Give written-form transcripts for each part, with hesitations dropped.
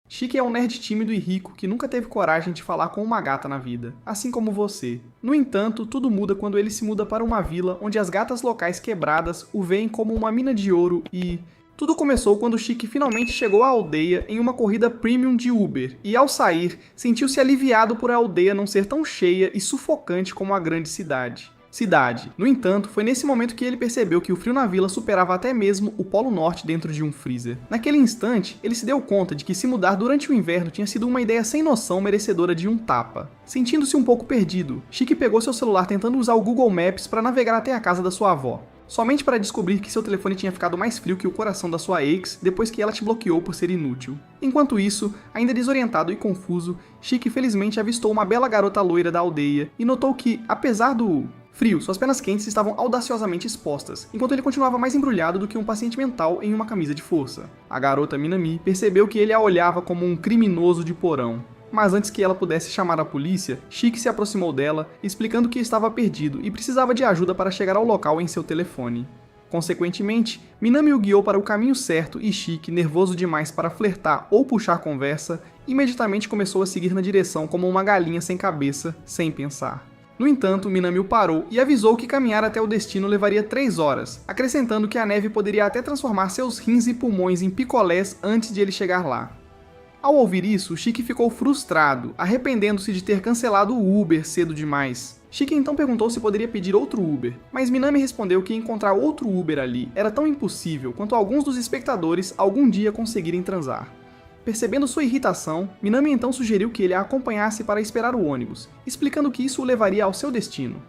Shiki é um nerd tímido e rico que nunca teve coragem de falar com uma gata na vida, assim como você. No entanto, tudo muda quando ele se muda para uma vila onde as gatas locais quebradas o veem como uma mina de ouro e... Tudo começou quando Shiki finalmente chegou à aldeia em uma corrida premium de Uber e, ao sair, sentiu-se aliviado por a aldeia não ser tão cheia e sufocante como a grande cidade. No entanto, foi nesse momento que ele percebeu que o frio na vila superava até mesmo o Polo Norte dentro de um freezer. Naquele instante, ele se deu conta de que se mudar durante o inverno tinha sido uma ideia sem noção merecedora de um tapa. Sentindo-se um pouco perdido, Shiki pegou seu celular tentando usar o Google Maps para navegar até a casa da sua avó. Somente para descobrir que seu telefone tinha ficado mais frio que o coração da sua ex depois que ela te bloqueou por ser inútil. Enquanto isso, ainda desorientado e confuso, Shiki felizmente avistou uma bela garota loira da aldeia e notou que, apesar do frio, suas pernas quentes estavam audaciosamente expostas, enquanto ele continuava mais embrulhado do que um paciente mental em uma camisa de força. A garota Minami percebeu que ele a olhava como um criminoso de porão. Mas antes que ela pudesse chamar a polícia, Shiki se aproximou dela, explicando que estava perdido e precisava de ajuda para chegar ao local em seu telefone. Consequentemente, Minami o guiou para o caminho certo e Shiki, nervoso demais para flertar ou puxar conversa, imediatamente começou a seguir na direção como uma galinha sem cabeça, sem pensar. No entanto, Minami o parou e avisou que caminhar até o destino levaria 3 horas, acrescentando que a neve poderia até transformar seus rins e pulmões em picolés antes de ele chegar lá. Ao ouvir isso, Shiki ficou frustrado, arrependendo-se de ter cancelado o Uber cedo demais. Shiki então perguntou se poderia pedir outro Uber, mas Minami respondeu que encontrar outro Uber ali era tão impossível quanto alguns dos espectadores algum dia conseguirem transar. Percebendo sua irritação, Minami então sugeriu que ele a acompanhasse para esperar o ônibus, explicando que isso o levaria ao seu destino.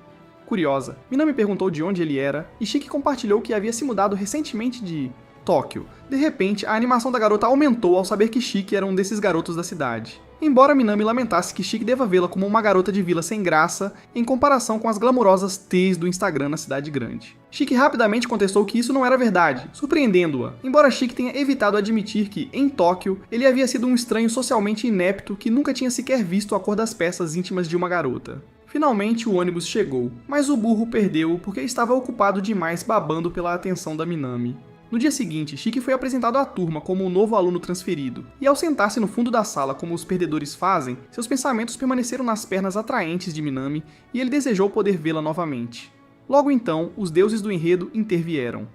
Curiosa, Minami perguntou de onde ele era, e Shiki compartilhou que havia se mudado recentemente de Tóquio. De repente, a animação da garota aumentou ao saber que Shiki era um desses garotos da cidade. Embora Minami lamentasse que Shiki deva vê-la como uma garota de vila sem graça, em comparação com as glamurosas T's do Instagram na cidade grande. Shiki rapidamente contestou que isso não era verdade, surpreendendo-a, embora Shiki tenha evitado admitir que, em Tóquio, ele havia sido um estranho socialmente inepto que nunca tinha sequer visto a cor das peças íntimas de uma garota. Finalmente o ônibus chegou, mas o burro perdeu-o porque estava ocupado demais babando pela atenção da Minami. No dia seguinte, Shiki foi apresentado à turma como um novo aluno transferido, e ao sentar-se no fundo da sala como os perdedores fazem, seus pensamentos permaneceram nas pernas atraentes de Minami e ele desejou poder vê-la novamente. Logo então, os deuses do enredo intervieram.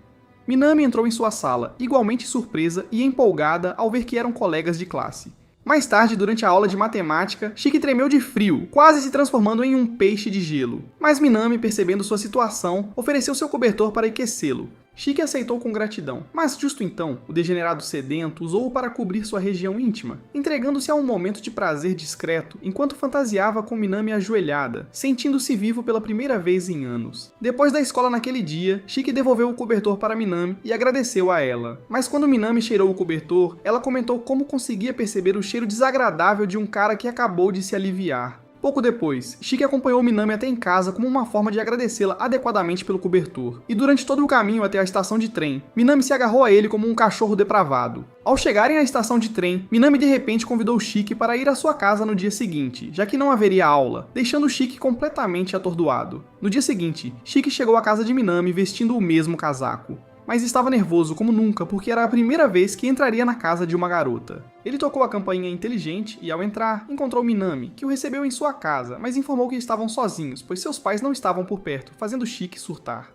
Minami entrou em sua sala, igualmente surpresa e empolgada ao ver que eram colegas de classe. Mais tarde, durante a aula de matemática, Shiki tremeu de frio, quase se transformando em um peixe de gelo. Mas Minami, percebendo sua situação, ofereceu seu cobertor para aquecê-lo. Shiki aceitou com gratidão, mas justo então, o degenerado sedento usou-o para cobrir sua região íntima, entregando-se a um momento de prazer discreto enquanto fantasiava com Minami ajoelhada, sentindo-se vivo pela primeira vez em anos. Depois da escola naquele dia, Shiki devolveu o cobertor para Minami e agradeceu a ela. Mas quando Minami cheirou o cobertor, ela comentou como conseguia perceber o cheiro desagradável de um cara que acabou de se aliviar. Pouco depois, Shiki acompanhou Minami até em casa como uma forma de agradecê-la adequadamente pelo cobertor. E durante todo o caminho até a estação de trem, Minami se agarrou a ele como um cachorro depravado. Ao chegarem à estação de trem, Minami de repente convidou Shiki para ir à sua casa no dia seguinte, já que não haveria aula, deixando Shiki completamente atordoado. No dia seguinte, Shiki chegou à casa de Minami vestindo o mesmo casaco. Mas estava nervoso como nunca porque era a primeira vez que entraria na casa de uma garota. Ele tocou a campainha inteligente e, ao entrar, encontrou Minami, que o recebeu em sua casa, mas informou que estavam sozinhos, pois seus pais não estavam por perto, fazendo Shiki surtar.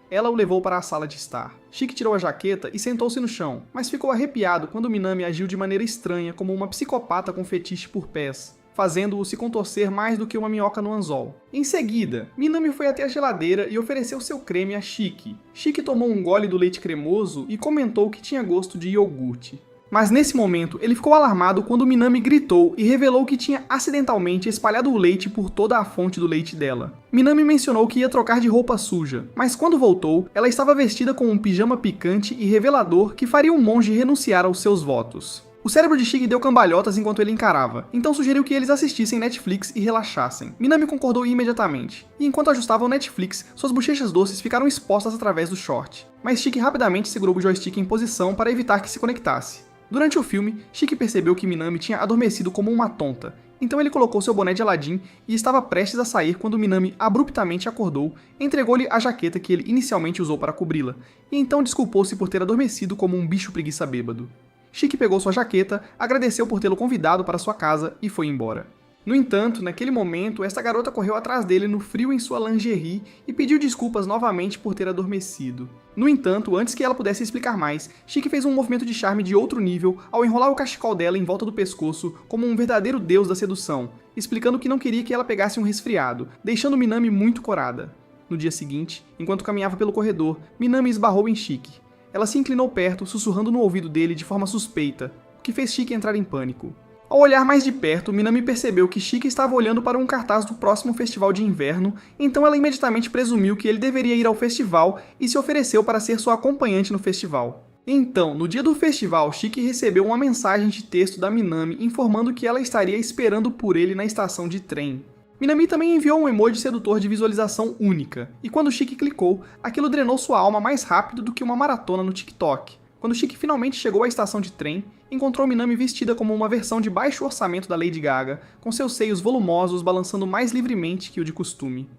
Ela o levou para a sala de estar. Shiki tirou a jaqueta e sentou-se no chão, mas ficou arrepiado quando Minami agiu de maneira estranha como uma psicopata com fetiche por pés, fazendo-o se contorcer mais do que uma minhoca no anzol. Em seguida, Minami foi até a geladeira e ofereceu seu creme a Shiki. Shiki tomou um gole do leite cremoso e comentou que tinha gosto de iogurte. Mas nesse momento, ele ficou alarmado quando Minami gritou e revelou que tinha acidentalmente espalhado o leite por toda a fonte do leite dela. Minami mencionou que ia trocar de roupa suja, mas quando voltou, ela estava vestida com um pijama picante e revelador que faria um monge renunciar aos seus votos. O cérebro de Shiki deu cambalhotas enquanto ele encarava, então sugeriu que eles assistissem Netflix e relaxassem. Minami concordou imediatamente, e enquanto ajustavam o Netflix, suas bochechas doces ficaram expostas através do short. Mas Shiki rapidamente segurou o joystick em posição para evitar que se conectasse. Durante o filme, Shiki percebeu que Minami tinha adormecido como uma tonta, então ele colocou seu boné de Aladdin e estava prestes a sair quando Minami abruptamente acordou, entregou-lhe a jaqueta que ele inicialmente usou para cobri-la, e então desculpou-se por ter adormecido como um bicho preguiça bêbado. Shiki pegou sua jaqueta, agradeceu por tê-lo convidado para sua casa e foi embora. No entanto, naquele momento, esta garota correu atrás dele no frio em sua lingerie e pediu desculpas novamente por ter adormecido. No entanto, antes que ela pudesse explicar mais, Shiki fez um movimento de charme de outro nível ao enrolar o cachecol dela em volta do pescoço como um verdadeiro deus da sedução, explicando que não queria que ela pegasse um resfriado, deixando Minami muito corada. No dia seguinte, enquanto caminhava pelo corredor, Minami esbarrou em Shiki. Ela se inclinou perto, sussurrando no ouvido dele de forma suspeita, o que fez Shiki entrar em pânico. Ao olhar mais de perto, Minami percebeu que Shiki estava olhando para um cartaz do próximo festival de inverno, então ela imediatamente presumiu que ele deveria ir ao festival e se ofereceu para ser sua acompanhante no festival. Então, no dia do festival, Shiki recebeu uma mensagem de texto da Minami informando que ela estaria esperando por ele na estação de trem. Minami também enviou um emoji sedutor de visualização única, e quando Shiki clicou, aquilo drenou sua alma mais rápido do que uma maratona no TikTok. Quando Shiki finalmente chegou à estação de trem, encontrou Minami vestida como uma versão de baixo orçamento da Lady Gaga, com seus seios volumosos balançando mais livremente que o de costume.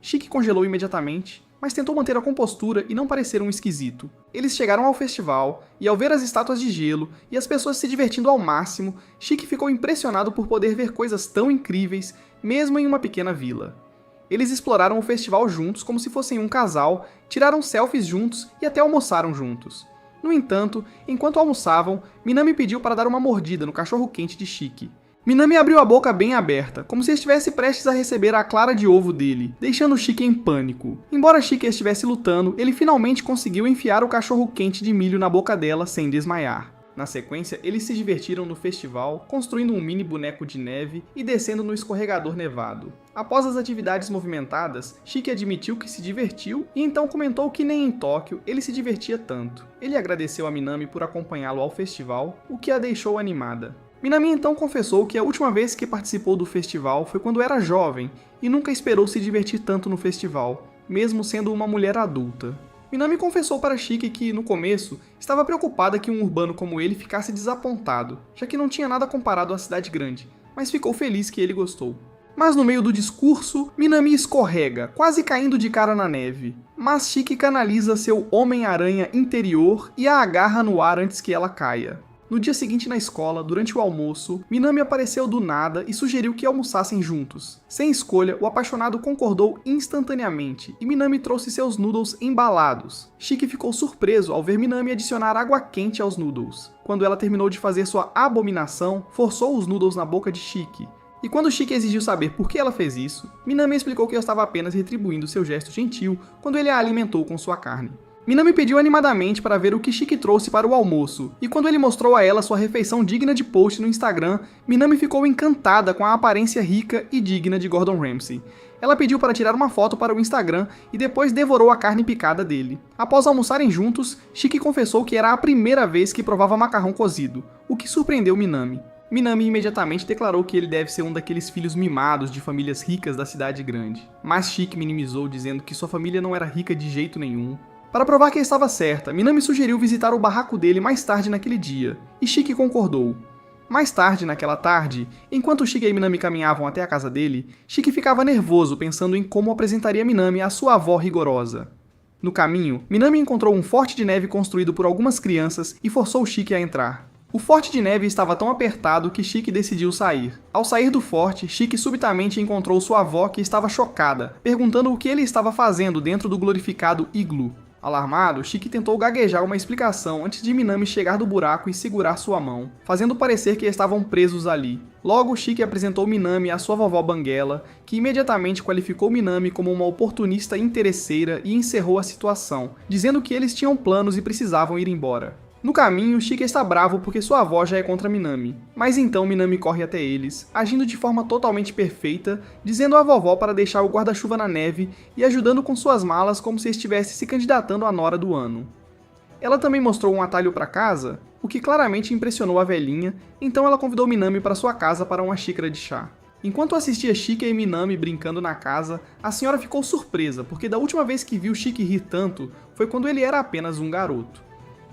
Shiki congelou imediatamente, mas tentou manter a compostura e não parecer um esquisito. Eles chegaram ao festival, e ao ver as estátuas de gelo e as pessoas se divertindo ao máximo, Shiki ficou impressionado por poder ver coisas tão incríveis, mesmo em uma pequena vila. Eles exploraram o festival juntos como se fossem um casal, tiraram selfies juntos e até almoçaram juntos. No entanto, enquanto almoçavam, Minami pediu para dar uma mordida no cachorro-quente de Shiki. Minami abriu a boca bem aberta, como se estivesse prestes a receber a clara de ovo dele, deixando Shiki em pânico. Embora Shiki estivesse lutando, ele finalmente conseguiu enfiar o cachorro-quente de milho na boca dela sem desmaiar. Na sequência, eles se divertiram no festival, construindo um mini boneco de neve e descendo no escorregador nevado. Após as atividades movimentadas, Shiki admitiu que se divertiu e então comentou que nem em Tóquio ele se divertia tanto. Ele agradeceu a Minami por acompanhá-lo ao festival, o que a deixou animada. Minami então confessou que a última vez que participou do festival foi quando era jovem e nunca esperou se divertir tanto no festival, mesmo sendo uma mulher adulta. Minami confessou para Shiki que, no começo, estava preocupada que um urbano como ele ficasse desapontado, já que não tinha nada comparado à cidade grande, mas ficou feliz que ele gostou. Mas no meio do discurso, Minami escorrega, quase caindo de cara na neve. Mas Shiki canaliza seu Homem-Aranha interior e a agarra no ar antes que ela caia. No dia seguinte na escola, durante o almoço, Minami apareceu do nada e sugeriu que almoçassem juntos. Sem escolha, o apaixonado concordou instantaneamente e Minami trouxe seus noodles embalados. Shiki ficou surpreso ao ver Minami adicionar água quente aos noodles. Quando ela terminou de fazer sua abominação, forçou os noodles na boca de Shiki. E quando Shiki exigiu saber por que ela fez isso, Minami explicou que estava apenas retribuindo seu gesto gentil quando ele a alimentou com sua carne. Minami pediu animadamente para ver o que Shiki trouxe para o almoço, e quando ele mostrou a ela sua refeição digna de post no Instagram, Minami ficou encantada com a aparência rica e digna de Gordon Ramsay. Ela pediu para tirar uma foto para o Instagram e depois devorou a carne picada dele. Após almoçarem juntos, Shiki confessou que era a primeira vez que provava macarrão cozido, o que surpreendeu Minami. Minami imediatamente declarou que ele deve ser um daqueles filhos mimados de famílias ricas da cidade grande. Mas Shiki minimizou dizendo que sua família não era rica de jeito nenhum. Para provar que estava certa, Minami sugeriu visitar o barraco dele mais tarde naquele dia, e Shiki concordou. Mais tarde naquela tarde, enquanto Shiki e Minami caminhavam até a casa dele, Shiki ficava nervoso pensando em como apresentaria Minami à sua avó rigorosa. No caminho, Minami encontrou um forte de neve construído por algumas crianças e forçou Shiki a entrar. O forte de neve estava tão apertado que Shiki decidiu sair. Ao sair do forte, Shiki subitamente encontrou sua avó que estava chocada, perguntando o que ele estava fazendo dentro do glorificado iglu. Alarmado, Shiki tentou gaguejar uma explicação antes de Minami chegar do buraco e segurar sua mão, fazendo parecer que estavam presos ali. Logo, Shiki apresentou Minami à sua vovó Banguela, que imediatamente qualificou Minami como uma oportunista interesseira e encerrou a situação, dizendo que eles tinham planos e precisavam ir embora. No caminho, Shiki está bravo porque sua avó já é contra Minami, mas então Minami corre até eles, agindo de forma totalmente perfeita, dizendo à vovó para deixar o guarda-chuva na neve e ajudando com suas malas como se estivesse se candidatando à nora do ano. Ela também mostrou um atalho para casa, o que claramente impressionou a velhinha, então ela convidou Minami para sua casa para uma xícara de chá. Enquanto assistia Shiki e Minami brincando na casa, a senhora ficou surpresa porque da última vez que viu Shiki rir tanto foi quando ele era apenas um garoto.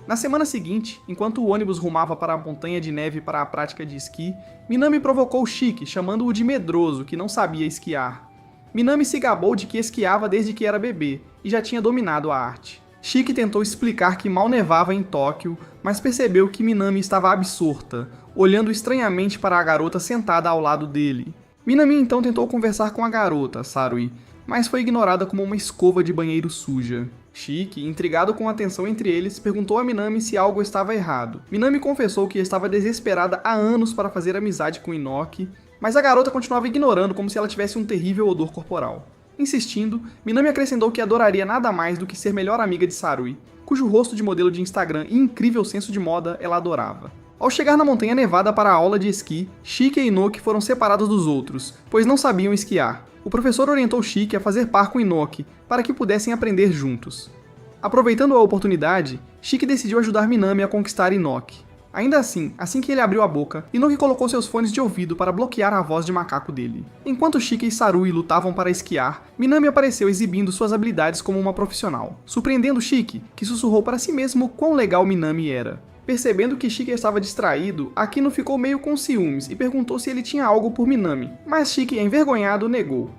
Na semana seguinte, enquanto o ônibus rumava para a montanha de neve para a prática de esqui, Minami provocou Shiki, chamando-o de medroso, que não sabia esquiar. Minami se gabou de que esquiava desde que era bebê, e já tinha dominado a arte. Shiki tentou explicar que mal nevava em Tóquio, mas percebeu que Minami estava absorta, olhando estranhamente para a garota sentada ao lado dele. Minami então tentou conversar com a garota, Sarui, mas foi ignorada como uma escova de banheiro suja. Shiki, intrigado com a tensão entre eles, perguntou a Minami se algo estava errado. Minami confessou que estava desesperada há anos para fazer amizade com Inoki, mas a garota continuava ignorando como se ela tivesse um terrível odor corporal. Insistindo, Minami acrescentou que adoraria nada mais do que ser melhor amiga de Sarui, cujo rosto de modelo de Instagram e incrível senso de moda ela adorava. Ao chegar na montanha nevada para a aula de esqui, Shiki e Inoki foram separados dos outros, pois não sabiam esquiar. O professor orientou Shiki a fazer par com Inoki, para que pudessem aprender juntos. Aproveitando a oportunidade, Shiki decidiu ajudar Minami a conquistar Inoki. Ainda assim que ele abriu a boca, Inoki colocou seus fones de ouvido para bloquear a voz de macaco dele. Enquanto Shiki e Sarui lutavam para esquiar, Minami apareceu exibindo suas habilidades como uma profissional, surpreendendo Shiki, que sussurrou para si mesmo quão legal Minami era. Percebendo que Shiki estava distraído, Akino ficou meio com ciúmes e perguntou se ele tinha algo por Minami, mas Shiki, envergonhado, negou.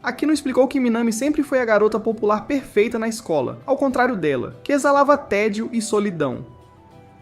Akino explicou que Minami sempre foi a garota popular perfeita na escola, ao contrário dela, que exalava tédio e solidão.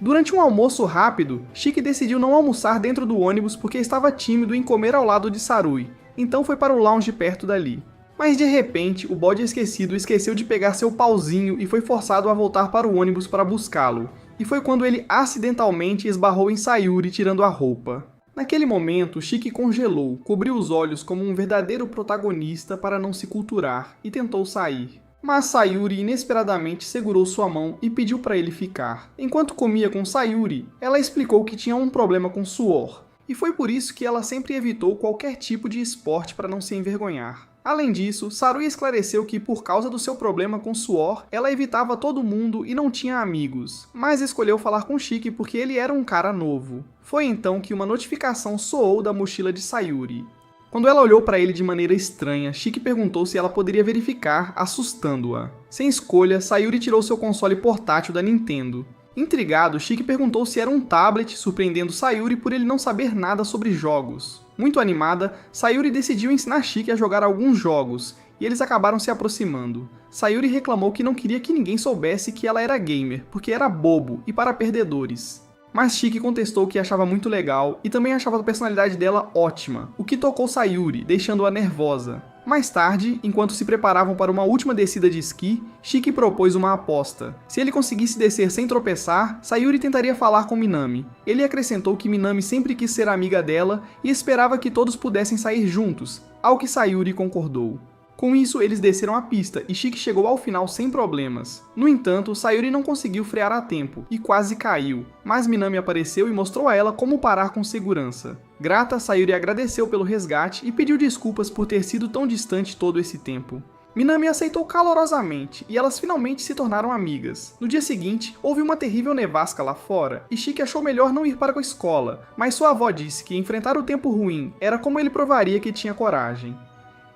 Durante um almoço rápido, Shiki decidiu não almoçar dentro do ônibus porque estava tímido em comer ao lado de Sarui, então foi para o lounge perto dali. Mas de repente, o bode esquecido esqueceu de pegar seu pauzinho e foi forçado a voltar para o ônibus para buscá-lo. E foi quando ele acidentalmente esbarrou em Sayuri tirando a roupa. Naquele momento, Shiki congelou, cobriu os olhos como um verdadeiro protagonista para não se culturar e tentou sair. Mas Sayuri inesperadamente segurou sua mão e pediu para ele ficar. Enquanto comia com Sayuri, ela explicou que tinha um problema com suor, e foi por isso que ela sempre evitou qualquer tipo de esporte para não se envergonhar. Além disso, Sarui esclareceu que por causa do seu problema com suor, ela evitava todo mundo e não tinha amigos, mas escolheu falar com Shiki porque ele era um cara novo. Foi então que uma notificação soou da mochila de Sayuri. Quando ela olhou para ele de maneira estranha, Shiki perguntou se ela poderia verificar, assustando-a. Sem escolha, Sayuri tirou seu console portátil da Nintendo. Intrigado, Shiki perguntou se era um tablet, surpreendendo Sayuri por ele não saber nada sobre jogos. Muito animada, Sayuri decidiu ensinar Shiki a jogar alguns jogos, e eles acabaram se aproximando. Sayuri reclamou que não queria que ninguém soubesse que ela era gamer, porque era bobo e para perdedores. Mas Shiki contestou que achava muito legal e também achava a personalidade dela ótima, o que tocou Sayuri, deixando-a nervosa. Mais tarde, enquanto se preparavam para uma última descida de esqui, Shiki propôs uma aposta. Se ele conseguisse descer sem tropeçar, Sayuri tentaria falar com Minami. Ele acrescentou que Minami sempre quis ser amiga dela e esperava que todos pudessem sair juntos, ao que Sayuri concordou. Com isso, eles desceram a pista e Shiki chegou ao final sem problemas. No entanto, Sayuri não conseguiu frear a tempo e quase caiu, mas Minami apareceu e mostrou a ela como parar com segurança. Grata, Sayuri agradeceu pelo resgate e pediu desculpas por ter sido tão distante todo esse tempo. Minami aceitou calorosamente e elas finalmente se tornaram amigas. No dia seguinte, houve uma terrível nevasca lá fora e Shiki achou melhor não ir para a escola, mas sua avó disse que enfrentar o tempo ruim era como ele provaria que tinha coragem.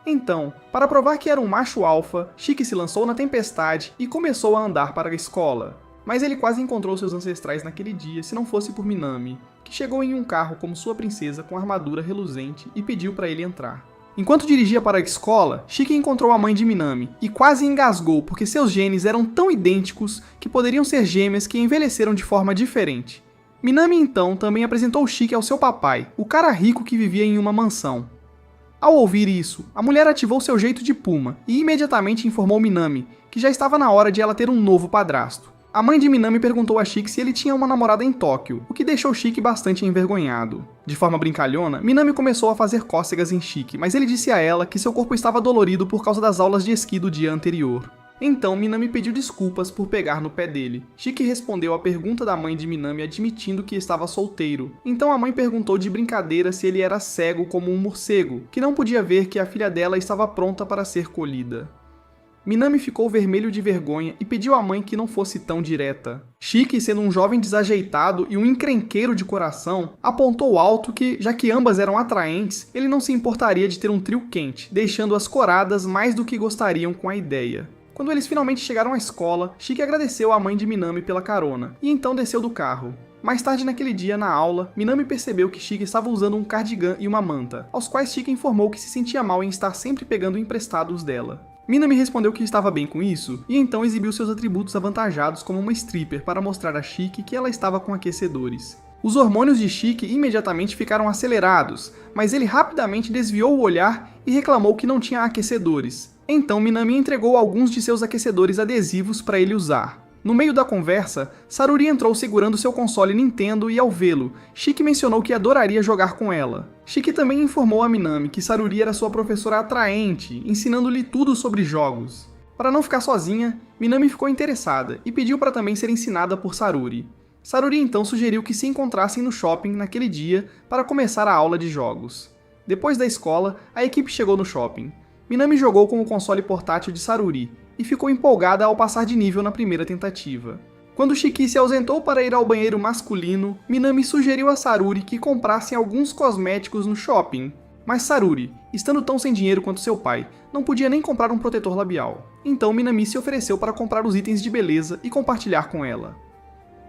Então, para provar que era um macho alfa, Shiki se lançou na tempestade e começou a andar para a escola. Mas ele quase encontrou seus ancestrais naquele dia se não fosse por Minami, que chegou em um carro como sua princesa com armadura reluzente e pediu para ele entrar. Enquanto dirigia para a escola, Shiki encontrou a mãe de Minami e quase engasgou porque seus genes eram tão idênticos que poderiam ser gêmeas que envelheceram de forma diferente. Minami então também apresentou Shiki ao seu papai, o cara rico que vivia em uma mansão. Ao ouvir isso, a mulher ativou seu jeito de puma e imediatamente informou Minami que já estava na hora de ela ter um novo padrasto. A mãe de Minami perguntou a Shiki se ele tinha uma namorada em Tóquio, o que deixou Shiki bastante envergonhado. De forma brincalhona, Minami começou a fazer cócegas em Shiki, mas ele disse a ela que seu corpo estava dolorido por causa das aulas de esqui do dia anterior. Então Minami pediu desculpas por pegar no pé dele. Shiki respondeu à pergunta da mãe de Minami admitindo que estava solteiro. Então a mãe perguntou de brincadeira se ele era cego como um morcego, que não podia ver que a filha dela estava pronta para ser colhida. Minami ficou vermelho de vergonha e pediu à mãe que não fosse tão direta. Shiki, sendo um jovem desajeitado e um encrenqueiro de coração, apontou alto que, já que ambas eram atraentes, ele não se importaria de ter um trio quente, deixando-as coradas mais do que gostariam com a ideia. Quando eles finalmente chegaram à escola, Shiki agradeceu à mãe de Minami pela carona, e então desceu do carro. Mais tarde naquele dia, na aula, Minami percebeu que Shiki estava usando um cardigan e uma manta, aos quais Shiki informou que se sentia mal em estar sempre pegando emprestados dela. Minami respondeu que estava bem com isso, e então exibiu seus atributos avantajados como uma stripper para mostrar a Shiki que ela estava com aquecedores. Os hormônios de Shiki imediatamente ficaram acelerados, mas ele rapidamente desviou o olhar e reclamou que não tinha aquecedores. Então Minami entregou alguns de seus aquecedores adesivos para ele usar. No meio da conversa, Saruri entrou segurando seu console Nintendo e ao vê-lo, Shiki mencionou que adoraria jogar com ela. Shiki também informou a Minami que Saruri era sua professora atraente, ensinando-lhe tudo sobre jogos. Para não ficar sozinha, Minami ficou interessada e pediu para também ser ensinada por Saruri. Saruri então sugeriu que se encontrassem no shopping naquele dia para começar a aula de jogos. Depois da escola, a equipe chegou no shopping. Minami jogou com o console portátil de Saruri e ficou empolgada ao passar de nível na primeira tentativa. Quando Shiki se ausentou para ir ao banheiro masculino, Minami sugeriu a Saruri que comprassem alguns cosméticos no shopping. Mas Saruri, estando tão sem dinheiro quanto seu pai, não podia nem comprar um protetor labial. Então Minami se ofereceu para comprar os itens de beleza e compartilhar com ela.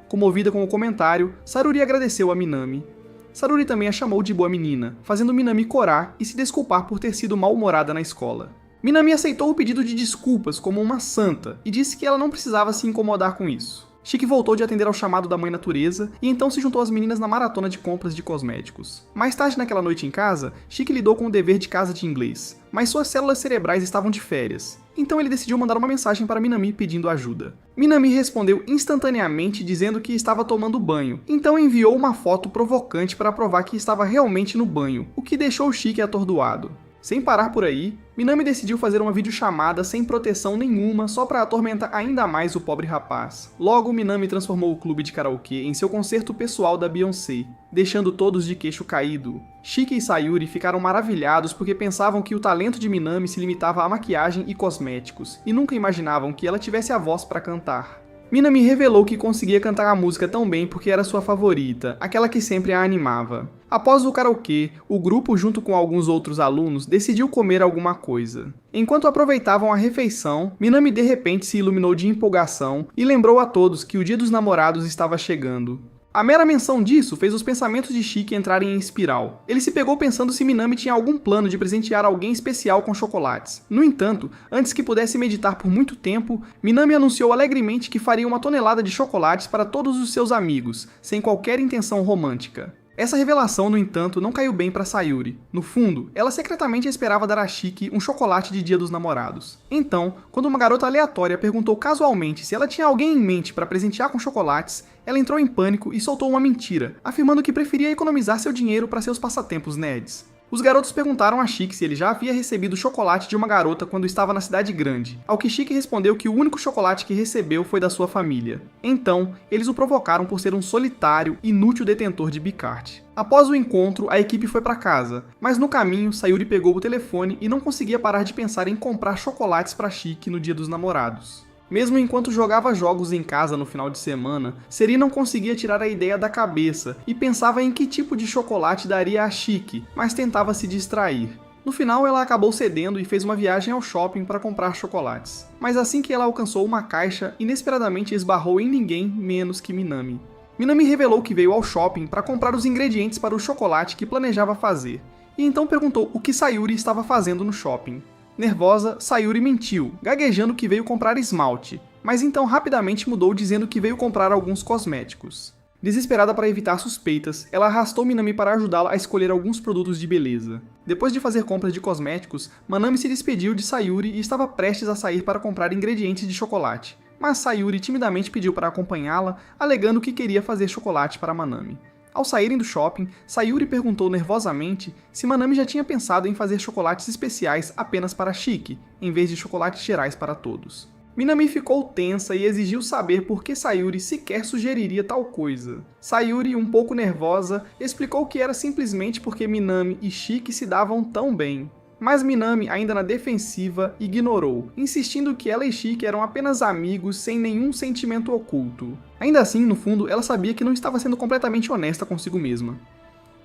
Comovida com o comentário, Saruri agradeceu a Minami. Saruri também a chamou de boa menina, fazendo Minami corar e se desculpar por ter sido mal-humorada na escola. Minami aceitou o pedido de desculpas como uma santa e disse que ela não precisava se incomodar com isso. Shiki voltou de atender ao chamado da mãe natureza e então se juntou às meninas na maratona de compras de cosméticos. Mais tarde naquela noite em casa, Shiki lidou com o dever de casa de inglês, mas suas células cerebrais estavam de férias. Então ele decidiu mandar uma mensagem para Minami pedindo ajuda. Minami respondeu instantaneamente dizendo que estava tomando banho, então enviou uma foto provocante para provar que estava realmente no banho, o que deixou Shiki atordoado. Sem parar por aí, Minami decidiu fazer uma videochamada sem proteção nenhuma só para atormentar ainda mais o pobre rapaz. Logo, Minami transformou o clube de karaokê em seu concerto pessoal da Beyoncé, deixando todos de queixo caído. Shiki e Sayuri ficaram maravilhados porque pensavam que o talento de Minami se limitava a maquiagem e cosméticos, e nunca imaginavam que ela tivesse a voz para cantar. Minami revelou que conseguia cantar a música tão bem porque era sua favorita, aquela que sempre a animava. Após o karaokê, o grupo, junto com alguns outros alunos, decidiu comer alguma coisa. Enquanto aproveitavam a refeição, Minami de repente se iluminou de empolgação e lembrou a todos que o Dia dos Namorados estava chegando. A mera menção disso fez os pensamentos de Shiki entrarem em espiral. Ele se pegou pensando se Minami tinha algum plano de presentear alguém especial com chocolates. No entanto, antes que pudesse meditar por muito tempo, Minami anunciou alegremente que faria uma tonelada de chocolates para todos os seus amigos, sem qualquer intenção romântica. Essa revelação, no entanto, não caiu bem para Sayuri. No fundo, ela secretamente esperava dar a Shiki um chocolate de Dia dos Namorados. Então, quando uma garota aleatória perguntou casualmente se ela tinha alguém em mente para presentear com chocolates, ela entrou em pânico e soltou uma mentira, afirmando que preferia economizar seu dinheiro para seus passatempos nerds. Os garotos perguntaram a Shiki se ele já havia recebido chocolate de uma garota quando estava na cidade grande, ao que Shiki respondeu que o único chocolate que recebeu foi da sua família. Então, eles o provocaram por ser um solitário, inútil detentor de Bicart. Após o encontro, a equipe foi para casa, mas no caminho, Sayuri pegou o telefone e não conseguia parar de pensar em comprar chocolates para Shiki no Dia dos Namorados. Mesmo enquanto jogava jogos em casa no final de semana, Seri não conseguia tirar a ideia da cabeça e pensava em que tipo de chocolate daria a Shiki, mas tentava se distrair. No final, ela acabou cedendo e fez uma viagem ao shopping para comprar chocolates. Mas assim que ela alcançou uma caixa, inesperadamente esbarrou em ninguém menos que Minami. Minami revelou que veio ao shopping para comprar os ingredientes para o chocolate que planejava fazer, e então perguntou o que Sayuri estava fazendo no shopping. Nervosa, Sayuri mentiu, gaguejando que veio comprar esmalte, mas então rapidamente mudou dizendo que veio comprar alguns cosméticos. Desesperada para evitar suspeitas, ela arrastou Minami para ajudá-la a escolher alguns produtos de beleza. Depois de fazer compras de cosméticos, Manami se despediu de Sayuri e estava prestes a sair para comprar ingredientes de chocolate, mas Sayuri timidamente pediu para acompanhá-la, alegando que queria fazer chocolate para Manami. Ao saírem do shopping, Sayuri perguntou nervosamente se Manami já tinha pensado em fazer chocolates especiais apenas para Shiki, em vez de chocolates gerais para todos. Minami ficou tensa e exigiu saber por que Sayuri sequer sugeriria tal coisa. Sayuri, um pouco nervosa, explicou que era simplesmente porque Minami e Shiki se davam tão bem. Mas Minami, ainda na defensiva, ignorou, insistindo que ela e Shiki eram apenas amigos sem nenhum sentimento oculto. Ainda assim, no fundo, ela sabia que não estava sendo completamente honesta consigo mesma.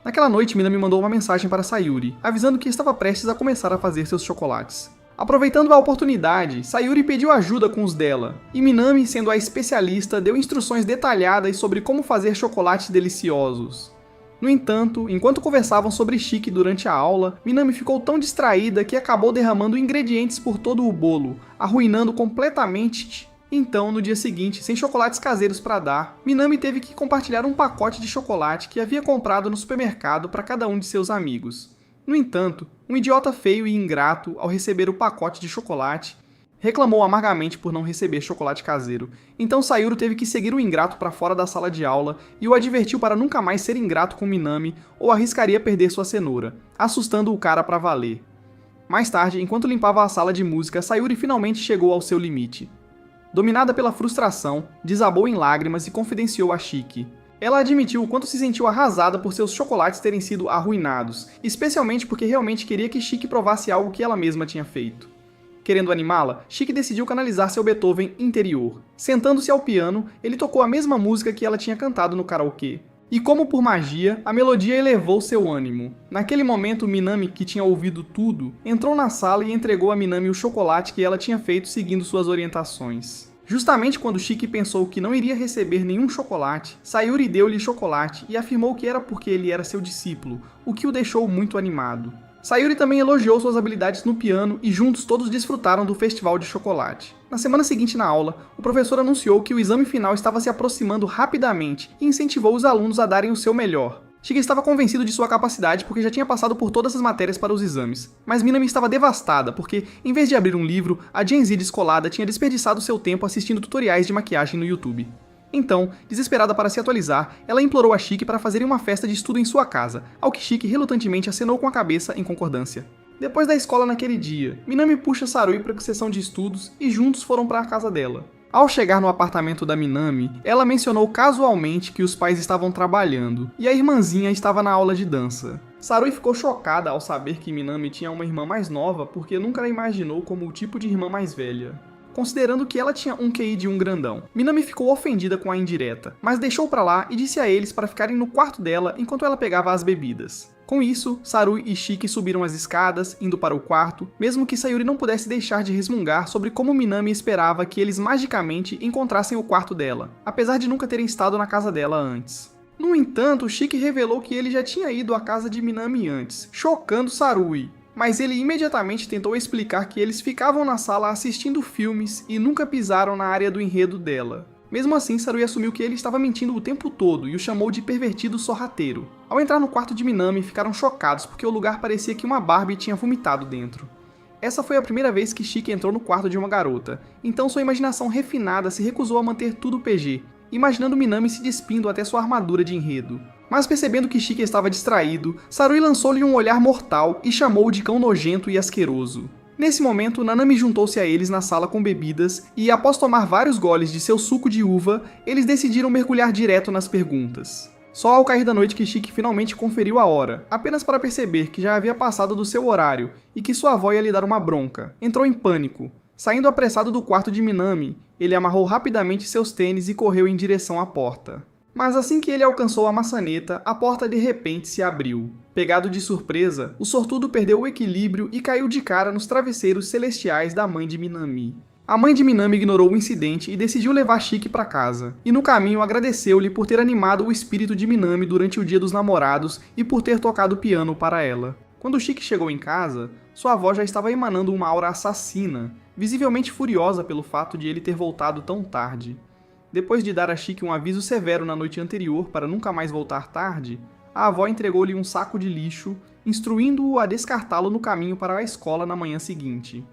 Naquela noite, Minami mandou uma mensagem para Sayuri, avisando que estava prestes a começar a fazer seus chocolates. Aproveitando a oportunidade, Sayuri pediu ajuda com os dela, e Minami, sendo a especialista, deu instruções detalhadas sobre como fazer chocolates deliciosos. No entanto, enquanto conversavam sobre Shiki durante a aula, Minami ficou tão distraída que acabou derramando ingredientes por todo o bolo, arruinando completamente. Então, no dia seguinte, sem chocolates caseiros para dar, Minami teve que compartilhar um pacote de chocolate que havia comprado no supermercado para cada um de seus amigos. No entanto, um idiota feio e ingrato, ao receber o pacote de chocolate, reclamou amargamente por não receber chocolate caseiro. Então Sayuri teve que seguir o ingrato para fora da sala de aula e o advertiu para nunca mais ser ingrato com Minami ou arriscaria perder sua cenoura, assustando o cara para valer. Mais tarde, enquanto limpava a sala de música, Sayuri finalmente chegou ao seu limite. Dominada pela frustração, desabou em lágrimas e confidenciou a Shiki. Ela admitiu o quanto se sentiu arrasada por seus chocolates terem sido arruinados, especialmente porque realmente queria que Shiki provasse algo que ela mesma tinha feito. Querendo animá-la, Shiki decidiu canalizar seu Beethoven interior. Sentando-se ao piano, ele tocou a mesma música que ela tinha cantado no karaokê. E como por magia, a melodia elevou seu ânimo. Naquele momento, Minami, que tinha ouvido tudo, entrou na sala e entregou a Minami o chocolate que ela tinha feito seguindo suas orientações. Justamente quando Shiki pensou que não iria receber nenhum chocolate, Sayuri deu-lhe chocolate e afirmou que era porque ele era seu discípulo, o que o deixou muito animado. Sayuri também elogiou suas habilidades no piano e juntos todos desfrutaram do festival de chocolate. Na semana seguinte na aula, o professor anunciou que o exame final estava se aproximando rapidamente e incentivou os alunos a darem o seu melhor. Shiki estava convencido de sua capacidade porque já tinha passado por todas as matérias para os exames, mas Minami estava devastada porque, em vez de abrir um livro, a Gen Z descolada tinha desperdiçado seu tempo assistindo tutoriais de maquiagem no YouTube. Então, desesperada para se atualizar, ela implorou a Shiki para fazerem uma festa de estudo em sua casa, ao que Shiki relutantemente acenou com a cabeça em concordância. Depois da escola naquele dia, Minami puxa Sarui para a sessão de estudos e juntos foram para a casa dela. Ao chegar no apartamento da Minami, ela mencionou casualmente que os pais estavam trabalhando e a irmãzinha estava na aula de dança. Sarui ficou chocada ao saber que Minami tinha uma irmã mais nova porque nunca a imaginou como o tipo de irmã mais velha, considerando que ela tinha um QI de um grandão. Minami ficou ofendida com a indireta, mas deixou pra lá e disse a eles para ficarem no quarto dela enquanto ela pegava as bebidas. Com isso, Sarui e Shiki subiram as escadas, indo para o quarto, mesmo que Sayuri não pudesse deixar de resmungar sobre como Minami esperava que eles magicamente encontrassem o quarto dela, apesar de nunca terem estado na casa dela antes. No entanto, Shiki revelou que ele já tinha ido à casa de Minami antes, chocando Sarui. Mas ele imediatamente tentou explicar que eles ficavam na sala assistindo filmes e nunca pisaram na área do enredo dela. Mesmo assim, Sarui assumiu que ele estava mentindo o tempo todo e o chamou de pervertido sorrateiro. Ao entrar no quarto de Minami, ficaram chocados porque o lugar parecia que uma Barbie tinha vomitado dentro. Essa foi a primeira vez que Shiki entrou no quarto de uma garota, então sua imaginação refinada se recusou a manter tudo PG, imaginando Minami se despindo até sua armadura de enredo. Mas percebendo que Shiki estava distraído, Sarui lançou-lhe um olhar mortal e chamou-o de cão nojento e asqueroso. Nesse momento, Nanami juntou-se a eles na sala com bebidas e, após tomar vários goles de seu suco de uva, eles decidiram mergulhar direto nas perguntas. Só ao cair da noite que Shiki finalmente conferiu a hora, apenas para perceber que já havia passado do seu horário e que sua avó ia lhe dar uma bronca. Entrou em pânico. Saindo apressado do quarto de Minami, ele amarrou rapidamente seus tênis e correu em direção à porta. Mas assim que ele alcançou a maçaneta, a porta de repente se abriu. Pegado de surpresa, o sortudo perdeu o equilíbrio e caiu de cara nos travesseiros celestiais da mãe de Minami. A mãe de Minami ignorou o incidente e decidiu levar Shiki para casa, e no caminho agradeceu-lhe por ter animado o espírito de Minami durante o dia dos namorados e por ter tocado piano para ela. Quando Shiki chegou em casa, sua avó já estava emanando uma aura assassina, visivelmente furiosa pelo fato de ele ter voltado tão tarde. Depois de dar a Shiki um aviso severo na noite anterior para nunca mais voltar tarde, a avó entregou-lhe um saco de lixo, instruindo-o a descartá-lo no caminho para a escola na manhã seguinte.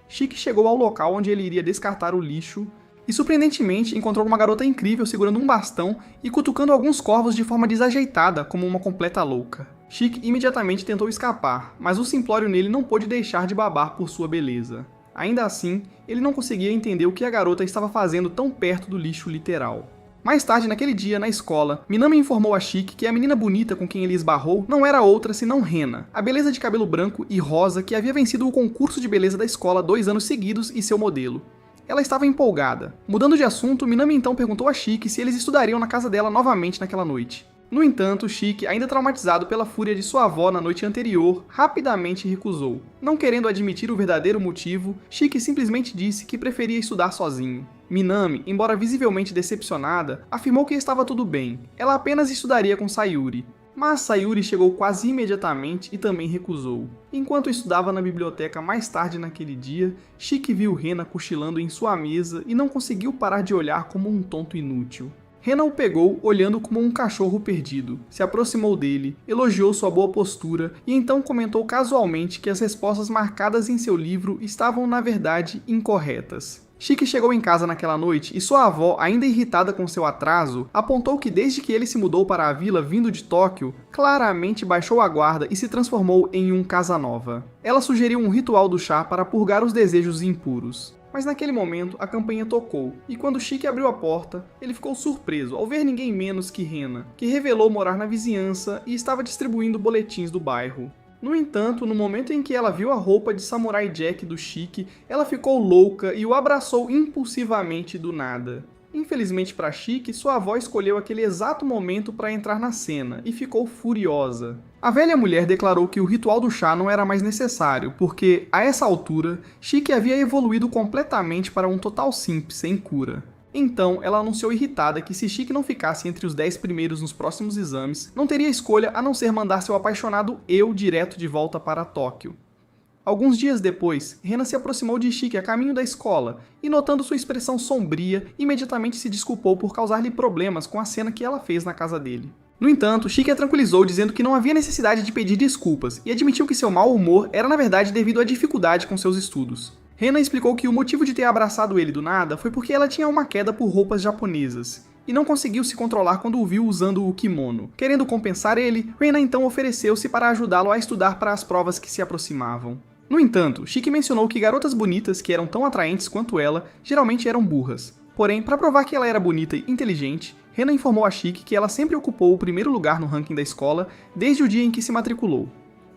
Shiki chegou ao local onde ele iria descartar o lixo e, surpreendentemente, encontrou uma garota incrível segurando um bastão e cutucando alguns corvos de forma desajeitada, como uma completa louca. Shiki imediatamente tentou escapar, mas o simplório nele não pôde deixar de babar por sua beleza. Ainda assim, ele não conseguia entender o que a garota estava fazendo tão perto do lixo literal. Mais tarde, naquele dia, na escola, Minami informou a Shiki que a menina bonita com quem ele esbarrou não era outra senão Rena, a beleza de cabelo branco e rosa que havia vencido o concurso de beleza da escola 2 anos seguidos e seu modelo. Ela estava empolgada. Mudando de assunto, Minami então perguntou a Shiki se eles estudariam na casa dela novamente naquela noite. No entanto, Shiki, ainda traumatizado pela fúria de sua avó na noite anterior, rapidamente recusou. Não querendo admitir o verdadeiro motivo, Shiki simplesmente disse que preferia estudar sozinho. Minami, embora visivelmente decepcionada, afirmou que estava tudo bem, ela apenas estudaria com Sayuri. Mas Sayuri chegou quase imediatamente e também recusou. Enquanto estudava na biblioteca mais tarde naquele dia, Shiki viu Rena cochilando em sua mesa e não conseguiu parar de olhar como um tonto inútil. Rena o pegou olhando como um cachorro perdido, se aproximou dele, elogiou sua boa postura e então comentou casualmente que as respostas marcadas em seu livro estavam na verdade incorretas. Shiki chegou em casa naquela noite e sua avó, ainda irritada com seu atraso, apontou que desde que ele se mudou para a vila vindo de Tóquio, claramente baixou a guarda e se transformou em um Casanova. Ela sugeriu um ritual do chá para purgar os desejos impuros. Mas naquele momento a campainha tocou, e quando Shiki abriu a porta, ele ficou surpreso ao ver ninguém menos que Rena, que revelou morar na vizinhança e estava distribuindo boletins do bairro. No entanto, no momento em que ela viu a roupa de Samurai Jack do Shiki, ela ficou louca e o abraçou impulsivamente do nada. Infelizmente para Shiki, sua avó escolheu aquele exato momento para entrar na cena e ficou furiosa. A velha mulher declarou que o ritual do chá não era mais necessário, porque, a essa altura, Shiki havia evoluído completamente para um total simp sem cura. Então, ela anunciou irritada que se Shiki não ficasse entre os 10 primeiros nos próximos exames, não teria escolha a não ser mandar seu apaixonado eu direto de volta para Tóquio. Alguns dias depois, Rena se aproximou de Shiki a caminho da escola e, notando sua expressão sombria, imediatamente se desculpou por causar-lhe problemas com a cena que ela fez na casa dele. No entanto, Shiki a tranquilizou dizendo que não havia necessidade de pedir desculpas e admitiu que seu mau humor era na verdade devido à dificuldade com seus estudos. Rena explicou que o motivo de ter abraçado ele do nada foi porque ela tinha uma queda por roupas japonesas e não conseguiu se controlar quando o viu usando o kimono. Querendo compensar ele, Rena então ofereceu-se para ajudá-lo a estudar para as provas que se aproximavam. No entanto, Shiki mencionou que garotas bonitas que eram tão atraentes quanto ela geralmente eram burras. Porém, para provar que ela era bonita e inteligente, Rena informou a Shiki que ela sempre ocupou o primeiro lugar no ranking da escola desde o dia em que se matriculou.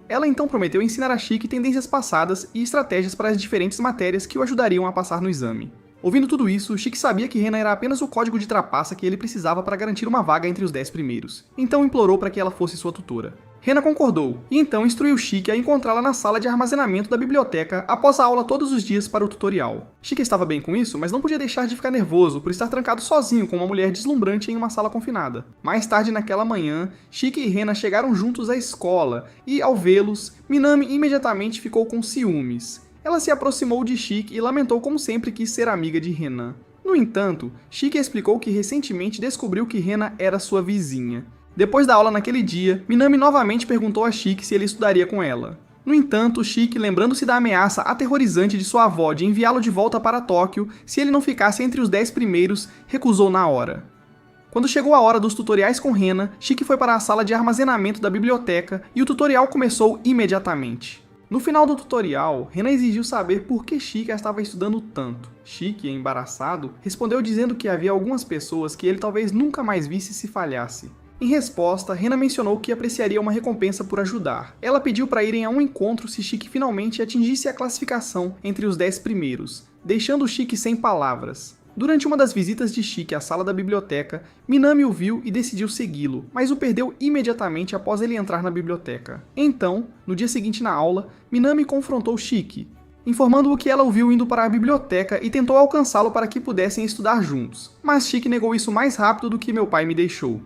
Ela então prometeu ensinar a Shiki tendências passadas e estratégias para as diferentes matérias que o ajudariam a passar no exame. Ouvindo tudo isso, Shiki sabia que Rena era apenas o código de trapaça que ele precisava para garantir uma vaga entre os 10 primeiros, então implorou para que ela fosse sua tutora. Rena concordou, e então instruiu Shiki a encontrá-la na sala de armazenamento da biblioteca após a aula todos os dias para o tutorial. Shiki estava bem com isso, mas não podia deixar de ficar nervoso por estar trancado sozinho com uma mulher deslumbrante em uma sala confinada. Mais tarde naquela manhã, Shiki e Rena chegaram juntos à escola, e ao vê-los, Minami imediatamente ficou com ciúmes. Ela se aproximou de Shiki e lamentou como sempre quis ser amiga de Rena. No entanto, Shiki explicou que recentemente descobriu que Rena era sua vizinha. Depois da aula naquele dia, Minami novamente perguntou a Shiki se ele estudaria com ela. No entanto, Shiki, lembrando-se da ameaça aterrorizante de sua avó de enviá-lo de volta para Tóquio se ele não ficasse entre os 10 primeiros, recusou na hora. Quando chegou a hora dos tutoriais com Rena, Shiki foi para a sala de armazenamento da biblioteca e o tutorial começou imediatamente. No final do tutorial, Rena exigiu saber por que Shiki estava estudando tanto. Shiki, embaraçado, respondeu dizendo que havia algumas pessoas que ele talvez nunca mais visse se falhasse. Em resposta, Rena mencionou que apreciaria uma recompensa por ajudar. Ela pediu para irem a um encontro se Shiki finalmente atingisse a classificação entre os 10 primeiros, deixando Shiki sem palavras. Durante uma das visitas de Shiki à sala da biblioteca, Minami o viu e decidiu segui-lo, mas o perdeu imediatamente após ele entrar na biblioteca. Então, no dia seguinte na aula, Minami confrontou Shiki, informando-o que ela o viu indo para a biblioteca e tentou alcançá-lo para que pudessem estudar juntos. Mas Shiki negou isso mais rápido do que meu pai me deixou.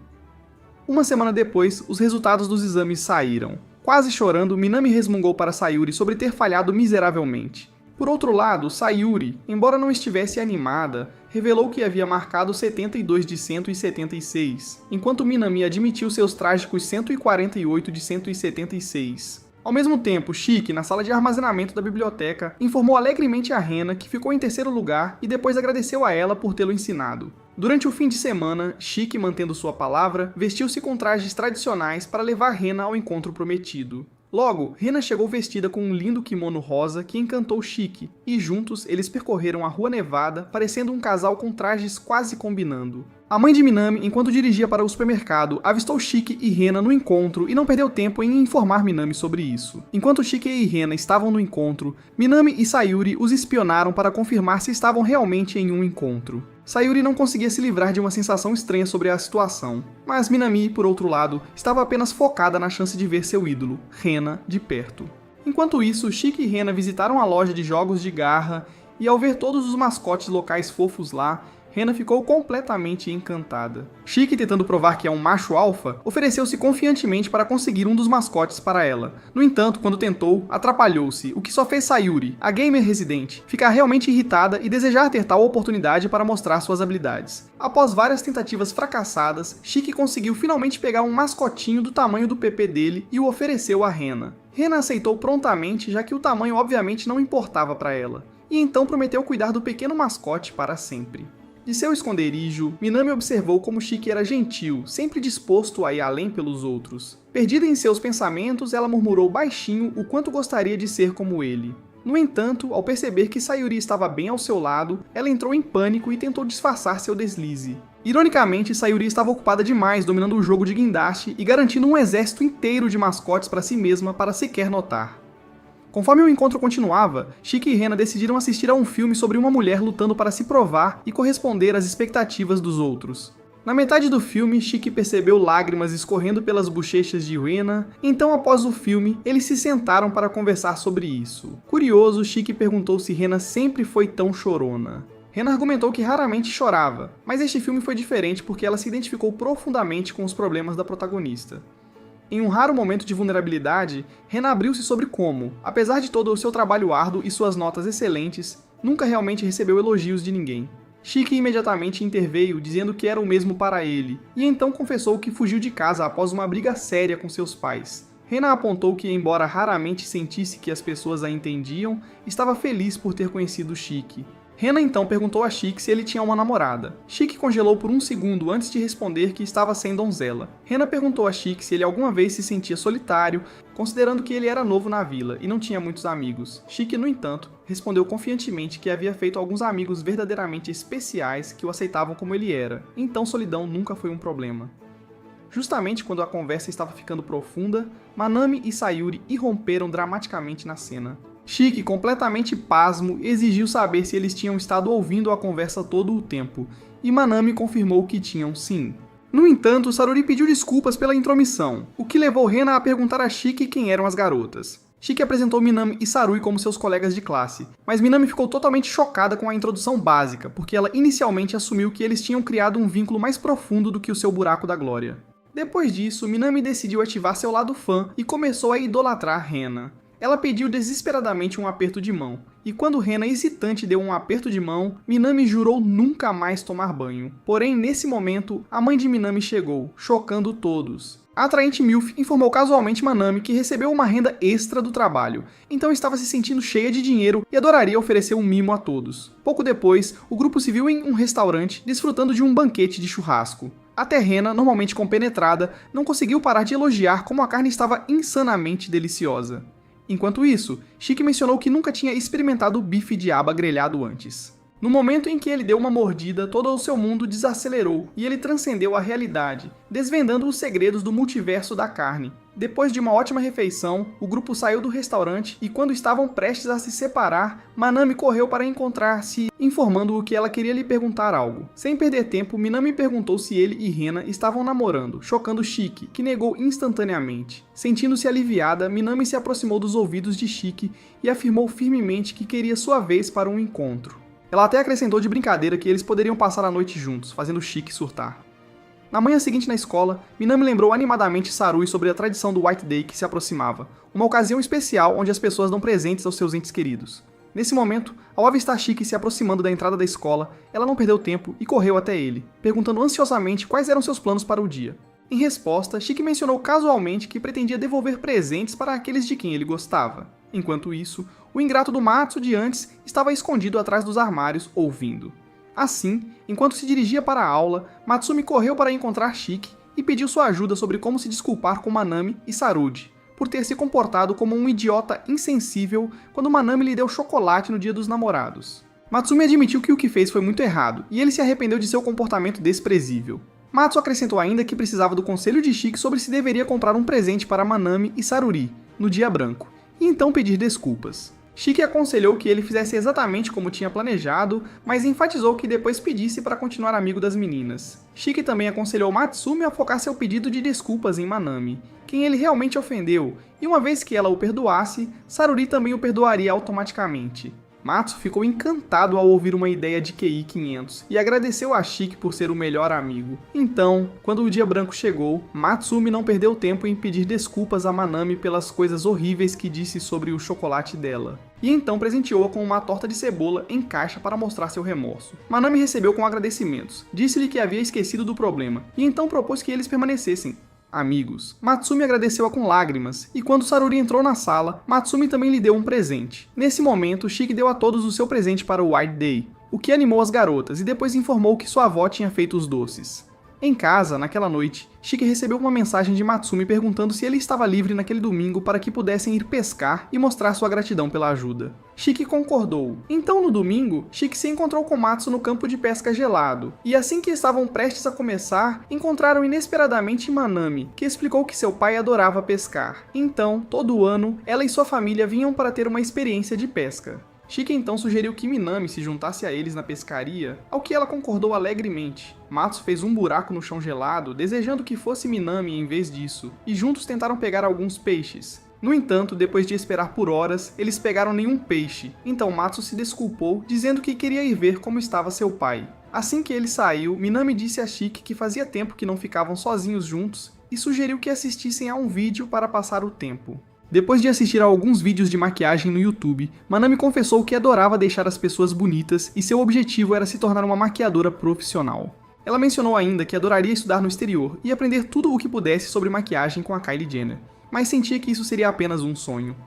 Uma semana depois, os resultados dos exames saíram. Quase chorando, Minami resmungou para Sayuri sobre ter falhado miseravelmente. Por outro lado, Sayuri, embora não estivesse animada, revelou que havia marcado 72 de 176, enquanto Minami admitiu seus trágicos 148 de 176. Ao mesmo tempo, Shiki, na sala de armazenamento da biblioteca, informou alegremente a Rena que ficou em terceiro lugar e depois agradeceu a ela por tê-lo ensinado. Durante o fim de semana, Shiki, mantendo sua palavra, vestiu-se com trajes tradicionais para levar Rena ao encontro prometido. Logo, Rena chegou vestida com um lindo kimono rosa que encantou Shiki, e juntos eles percorreram a rua nevada, parecendo um casal com trajes quase combinando. A mãe de Minami, enquanto dirigia para o supermercado, avistou Shiki e Rena no encontro e não perdeu tempo em informar Minami sobre isso. Enquanto Shiki e Rena estavam no encontro, Minami e Sayuri os espionaram para confirmar se estavam realmente em um encontro. Sayuri não conseguia se livrar de uma sensação estranha sobre a situação, mas Minami, por outro lado, estava apenas focada na chance de ver seu ídolo, Rena, de perto. Enquanto isso, Shiki e Rena visitaram a loja de jogos de garra e, ao ver todos os mascotes locais fofos lá, Rena ficou completamente encantada. Shiki, tentando provar que é um macho alfa, ofereceu-se confiantemente para conseguir um dos mascotes para ela. No entanto, quando tentou, atrapalhou-se, o que só fez Sayuri, a gamer residente, ficar realmente irritada e desejar ter tal oportunidade para mostrar suas habilidades. Após várias tentativas fracassadas, Shiki conseguiu finalmente pegar um mascotinho do tamanho do PP dele e o ofereceu a Rena. Rena aceitou prontamente, já que o tamanho obviamente não importava para ela, e então prometeu cuidar do pequeno mascote para sempre. De seu esconderijo, Minami observou como Shiki era gentil, sempre disposto a ir além pelos outros. Perdida em seus pensamentos, ela murmurou baixinho o quanto gostaria de ser como ele. No entanto, ao perceber que Sayuri estava bem ao seu lado, ela entrou em pânico e tentou disfarçar seu deslize. Ironicamente, Sayuri estava ocupada demais dominando o jogo de guindaste e garantindo um exército inteiro de mascotes para si mesma para sequer notar. Conforme o encontro continuava, Shiki e Rena decidiram assistir a um filme sobre uma mulher lutando para se provar e corresponder às expectativas dos outros. Na metade do filme, Shiki percebeu lágrimas escorrendo pelas bochechas de Rena, então após o filme, eles se sentaram para conversar sobre isso. Curioso, Shiki perguntou se Rena sempre foi tão chorona. Rena argumentou que raramente chorava, mas este filme foi diferente porque ela se identificou profundamente com os problemas da protagonista. Em um raro momento de vulnerabilidade, Rena abriu-se sobre como, apesar de todo o seu trabalho árduo e suas notas excelentes, nunca realmente recebeu elogios de ninguém. Shiki imediatamente interveio, dizendo que era o mesmo para ele, e então confessou que fugiu de casa após uma briga séria com seus pais. Rena apontou que, embora raramente sentisse que as pessoas a entendiam, estava feliz por ter conhecido Shiki. Rena então perguntou a Shiki se ele tinha uma namorada. Shiki congelou por um segundo antes de responder que estava sem donzela. Rena perguntou a Shiki se ele alguma vez se sentia solitário, considerando que ele era novo na vila e não tinha muitos amigos. Shiki, no entanto, respondeu confiantemente que havia feito alguns amigos verdadeiramente especiais que o aceitavam como ele era, então solidão nunca foi um problema. Justamente quando a conversa estava ficando profunda, Manami e Sayuri irromperam dramaticamente na cena. Shiki, completamente pasmo, exigiu saber se eles tinham estado ouvindo a conversa todo o tempo, e Manami confirmou que tinham sim. No entanto, Saruri pediu desculpas pela intromissão, o que levou Rena a perguntar a Shiki quem eram as garotas. Shiki apresentou Minami e Sarui como seus colegas de classe, mas Minami ficou totalmente chocada com a introdução básica, porque ela inicialmente assumiu que eles tinham criado um vínculo mais profundo do que o seu buraco da glória. Depois disso, Minami decidiu ativar seu lado fã e começou a idolatrar Rena. Ela pediu desesperadamente um aperto de mão, e quando Rena hesitante deu um aperto de mão, Minami jurou nunca mais tomar banho. Porém, nesse momento, a mãe de Minami chegou, chocando todos. A atraente MILF informou casualmente Manami que recebeu uma renda extra do trabalho, então estava se sentindo cheia de dinheiro e adoraria oferecer um mimo a todos. Pouco depois, o grupo se viu em um restaurante, desfrutando de um banquete de churrasco. Até Rena, normalmente compenetrada, não conseguiu parar de elogiar como a carne estava insanamente deliciosa. Enquanto isso, Shiki mencionou que nunca tinha experimentado o bife de aba grelhado antes. No momento em que ele deu uma mordida, todo o seu mundo desacelerou e ele transcendeu a realidade, desvendando os segredos do multiverso da carne. Depois de uma ótima refeição, o grupo saiu do restaurante e quando estavam prestes a se separar, Manami correu para encontrar-se, informando-o que ela queria lhe perguntar algo. Sem perder tempo, Minami perguntou se ele e Rena estavam namorando, chocando Shiki, que negou instantaneamente. Sentindo-se aliviada, Minami se aproximou dos ouvidos de Shiki e afirmou firmemente que queria sua vez para um encontro. Ela até acrescentou de brincadeira que eles poderiam passar a noite juntos, fazendo Shiki surtar. Na manhã seguinte na escola, Minami lembrou animadamente Sarui sobre a tradição do White Day que se aproximava, uma ocasião especial onde as pessoas dão presentes aos seus entes queridos. Nesse momento, ao avistar Shiki se aproximando da entrada da escola, ela não perdeu tempo e correu até ele, perguntando ansiosamente quais eram seus planos para o dia. Em resposta, Shiki mencionou casualmente que pretendia devolver presentes para aqueles de quem ele gostava. Enquanto isso, o ingrato do Matsu de antes estava escondido atrás dos armários, ouvindo. Assim, enquanto se dirigia para a aula, Matsumi correu para encontrar Shiki e pediu sua ajuda sobre como se desculpar com Manami e Saruji, por ter se comportado como um idiota insensível quando Manami lhe deu chocolate no dia dos namorados. Matsumi admitiu que o que fez foi muito errado, e ele se arrependeu de seu comportamento desprezível. Matsu acrescentou ainda que precisava do conselho de Shiki sobre se deveria comprar um presente para Manami e Saruri, no dia branco, e então pedir desculpas. Shiki aconselhou que ele fizesse exatamente como tinha planejado, mas enfatizou que depois pedisse para continuar amigo das meninas. Shiki também aconselhou Matsumi a focar seu pedido de desculpas em Manami, quem ele realmente ofendeu, e uma vez que ela o perdoasse, Saruri também o perdoaria automaticamente. Matsu ficou encantado ao ouvir uma ideia de QI 500 e agradeceu a Shiki por ser o melhor amigo. Então, quando o dia branco chegou, Matsumi não perdeu tempo em pedir desculpas a Manami pelas coisas horríveis que disse sobre o chocolate dela. E então presenteou-a com uma torta de cebola em caixa para mostrar seu remorso. Manami recebeu com agradecimentos, disse-lhe que havia esquecido do problema, e então propôs que eles permanecessem amigos. Matsumi agradeceu-a com lágrimas, e quando Saruri entrou na sala, Matsumi também lhe deu um presente. Nesse momento, Shiki deu a todos o seu presente para o White Day, o que animou as garotas, e depois informou que sua avó tinha feito os doces. Em casa, naquela noite, Shiki recebeu uma mensagem de Matsumi perguntando se ele estava livre naquele domingo para que pudessem ir pescar e mostrar sua gratidão pela ajuda. Shiki concordou. Então, no domingo, Shiki se encontrou com Matsu no campo de pesca gelado, e assim que estavam prestes a começar, encontraram inesperadamente Manami, que explicou que seu pai adorava pescar. Então, todo ano, ela e sua família vinham para ter uma experiência de pesca. Shiki então sugeriu que Minami se juntasse a eles na pescaria, ao que ela concordou alegremente. Matsu fez um buraco no chão gelado, desejando que fosse Minami em vez disso, e juntos tentaram pegar alguns peixes. No entanto, depois de esperar por horas, eles pegaram nenhum peixe, então Matsu se desculpou, dizendo que queria ir ver como estava seu pai. Assim que ele saiu, Minami disse a Shiki que fazia tempo que não ficavam sozinhos juntos, e sugeriu que assistissem a um vídeo para passar o tempo. Depois de assistir a alguns vídeos de maquiagem no YouTube, Manami confessou que adorava deixar as pessoas bonitas e seu objetivo era se tornar uma maquiadora profissional. Ela mencionou ainda que adoraria estudar no exterior e aprender tudo o que pudesse sobre maquiagem com a Kylie Jenner, mas sentia que isso seria apenas um sonho.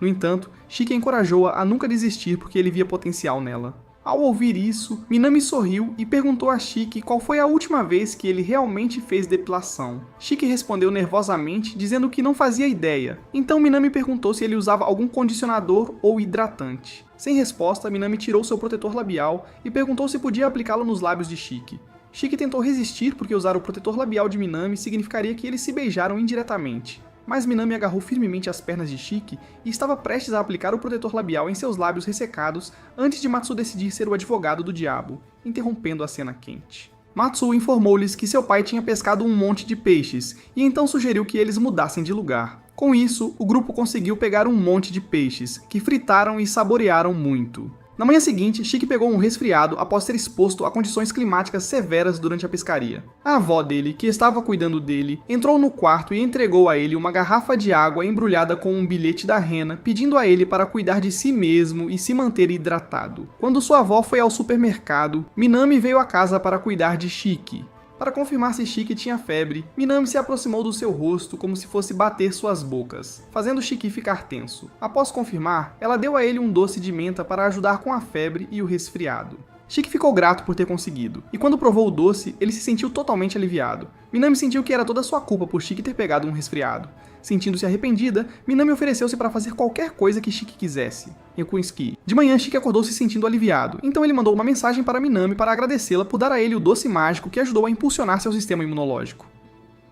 No entanto, Shiki encorajou-a a nunca desistir porque ele via potencial nela. Ao ouvir isso, Minami sorriu e perguntou a Shiki qual foi a última vez que ele realmente fez depilação. Shiki respondeu nervosamente, dizendo que não fazia ideia. Então Minami perguntou se ele usava algum condicionador ou hidratante. Sem resposta, Minami tirou seu protetor labial e perguntou se podia aplicá-lo nos lábios de Shiki. Shiki tentou resistir porque usar o protetor labial de Minami significaria que eles se beijaram indiretamente. Mas Minami agarrou firmemente as pernas de Shiki e estava prestes a aplicar o protetor labial em seus lábios ressecados antes de Matsu decidir ser o advogado do diabo, interrompendo a cena quente. Matsu informou-lhes que seu pai tinha pescado um monte de peixes e então sugeriu que eles mudassem de lugar. Com isso, o grupo conseguiu pegar um monte de peixes, que fritaram e saborearam muito. Na manhã seguinte, Shiki pegou um resfriado após ser exposto a condições climáticas severas durante a pescaria. A avó dele, que estava cuidando dele, entrou no quarto e entregou a ele uma garrafa de água embrulhada com um bilhete da Rena, pedindo a ele para cuidar de si mesmo e se manter hidratado. Quando sua avó foi ao supermercado, Minami veio à casa para cuidar de Shiki. Para confirmar se Shiki tinha febre, Minami se aproximou do seu rosto como se fosse bater suas bocas, fazendo Shiki ficar tenso. Após confirmar, ela deu a ele um doce de menta para ajudar com a febre e o resfriado. Shiki ficou grato por ter conseguido, e quando provou o doce, ele se sentiu totalmente aliviado. Minami sentiu que era toda sua culpa por Shiki ter pegado um resfriado. Sentindo-se arrependida, Minami ofereceu-se para fazer qualquer coisa que Shiki quisesse. Yakuinski. De manhã, Shiki acordou se sentindo aliviado, então ele mandou uma mensagem para Minami para agradecê-la por dar a ele o doce mágico que ajudou a impulsionar seu sistema imunológico.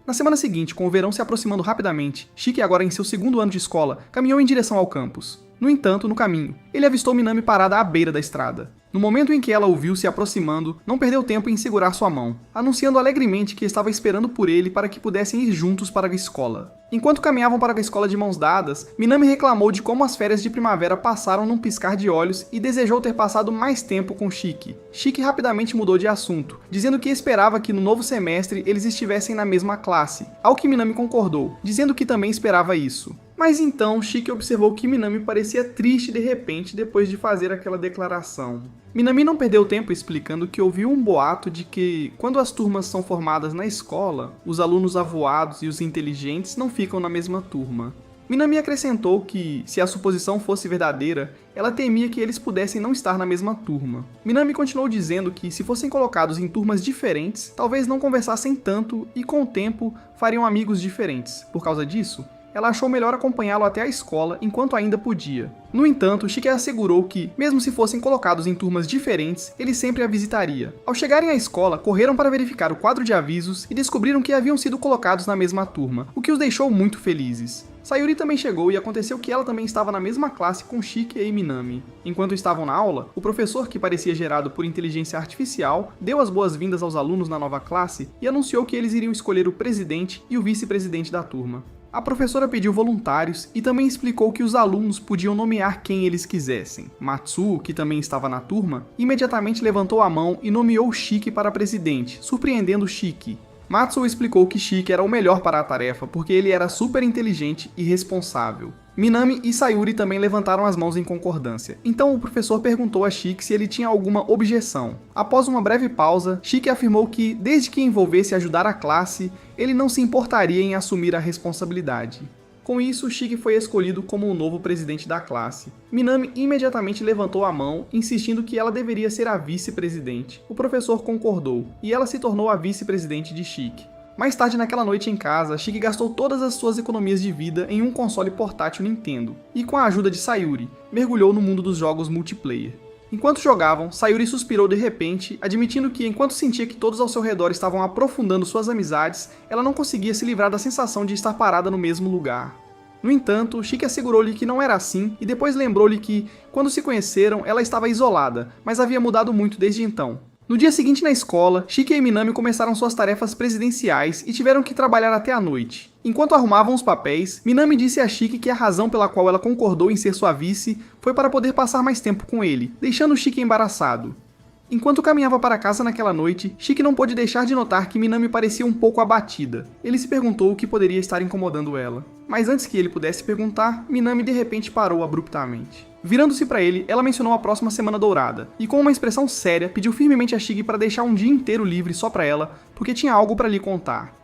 Na semana seguinte, com o verão se aproximando rapidamente, Shiki, agora em seu segundo ano de escola, caminhou em direção ao campus. No entanto, no caminho, ele avistou Minami parada à beira da estrada. No momento em que ela o viu se aproximando, não perdeu tempo em segurar sua mão, anunciando alegremente que estava esperando por ele para que pudessem ir juntos para a escola. Enquanto caminhavam para a escola de mãos dadas, Minami reclamou de como as férias de primavera passaram num piscar de olhos e desejou ter passado mais tempo com Shiki. Shiki rapidamente mudou de assunto, dizendo que esperava que no novo semestre eles estivessem na mesma classe, ao que Minami concordou, dizendo que também esperava isso. Mas então, Shiki observou que Minami parecia triste de repente depois de fazer aquela declaração. Minami não perdeu tempo explicando que ouviu um boato de que, quando as turmas são formadas na escola, os alunos avoados e os inteligentes não ficam na mesma turma. Minami acrescentou que, se a suposição fosse verdadeira, ela temia que eles pudessem não estar na mesma turma. Minami continuou dizendo que, se fossem colocados em turmas diferentes, talvez não conversassem tanto e, com o tempo, fariam amigos diferentes. Por causa disso, ela achou melhor acompanhá-lo até a escola enquanto ainda podia. No entanto, Shiki assegurou que, mesmo se fossem colocados em turmas diferentes, ele sempre a visitaria. Ao chegarem à escola, correram para verificar o quadro de avisos e descobriram que haviam sido colocados na mesma turma, o que os deixou muito felizes. Sayuri também chegou e aconteceu que ela também estava na mesma classe com Shiki e Minami. Enquanto estavam na aula, o professor, que parecia gerado por inteligência artificial, deu as boas-vindas aos alunos na nova classe e anunciou que eles iriam escolher o presidente e o vice-presidente da turma. A professora pediu voluntários e também explicou que os alunos podiam nomear quem eles quisessem. Matsuo, que também estava na turma, imediatamente levantou a mão e nomeou Shiki para presidente, surpreendendo Shiki. Matsuo explicou que Shiki era o melhor para a tarefa porque ele era super inteligente e responsável. Minami e Sayuri também levantaram as mãos em concordância, então o professor perguntou a Shiki se ele tinha alguma objeção. Após uma breve pausa, Shiki afirmou que, desde que envolvesse ajudar a classe, ele não se importaria em assumir a responsabilidade. Com isso, Shiki foi escolhido como o novo presidente da classe. Minami imediatamente levantou a mão, insistindo que ela deveria ser a vice-presidente. O professor concordou, e ela se tornou a vice-presidente de Shiki. Mais tarde naquela noite em casa, Shiki gastou todas as suas economias de vida em um console portátil Nintendo, e com a ajuda de Sayuri, mergulhou no mundo dos jogos multiplayer. Enquanto jogavam, Sayuri suspirou de repente, admitindo que enquanto sentia que todos ao seu redor estavam aprofundando suas amizades, ela não conseguia se livrar da sensação de estar parada no mesmo lugar. No entanto, Shiki assegurou-lhe que não era assim e depois lembrou-lhe que, quando se conheceram, ela estava isolada, mas havia mudado muito desde então. No dia seguinte na escola, Shiki e Minami começaram suas tarefas presidenciais e tiveram que trabalhar até a noite. Enquanto arrumavam os papéis, Minami disse a Shiki que a razão pela qual ela concordou em ser sua vice foi para poder passar mais tempo com ele, deixando Shiki embaraçado. Enquanto caminhava para casa naquela noite, Shiki não pôde deixar de notar que Minami parecia um pouco abatida. Ele se perguntou o que poderia estar incomodando ela. Mas antes que ele pudesse perguntar, Minami de repente parou abruptamente. Virando-se para ele, ela mencionou a próxima Semana Dourada, e com uma expressão séria, pediu firmemente a Shiki para deixar um dia inteiro livre só para ela, porque tinha algo para lhe contar.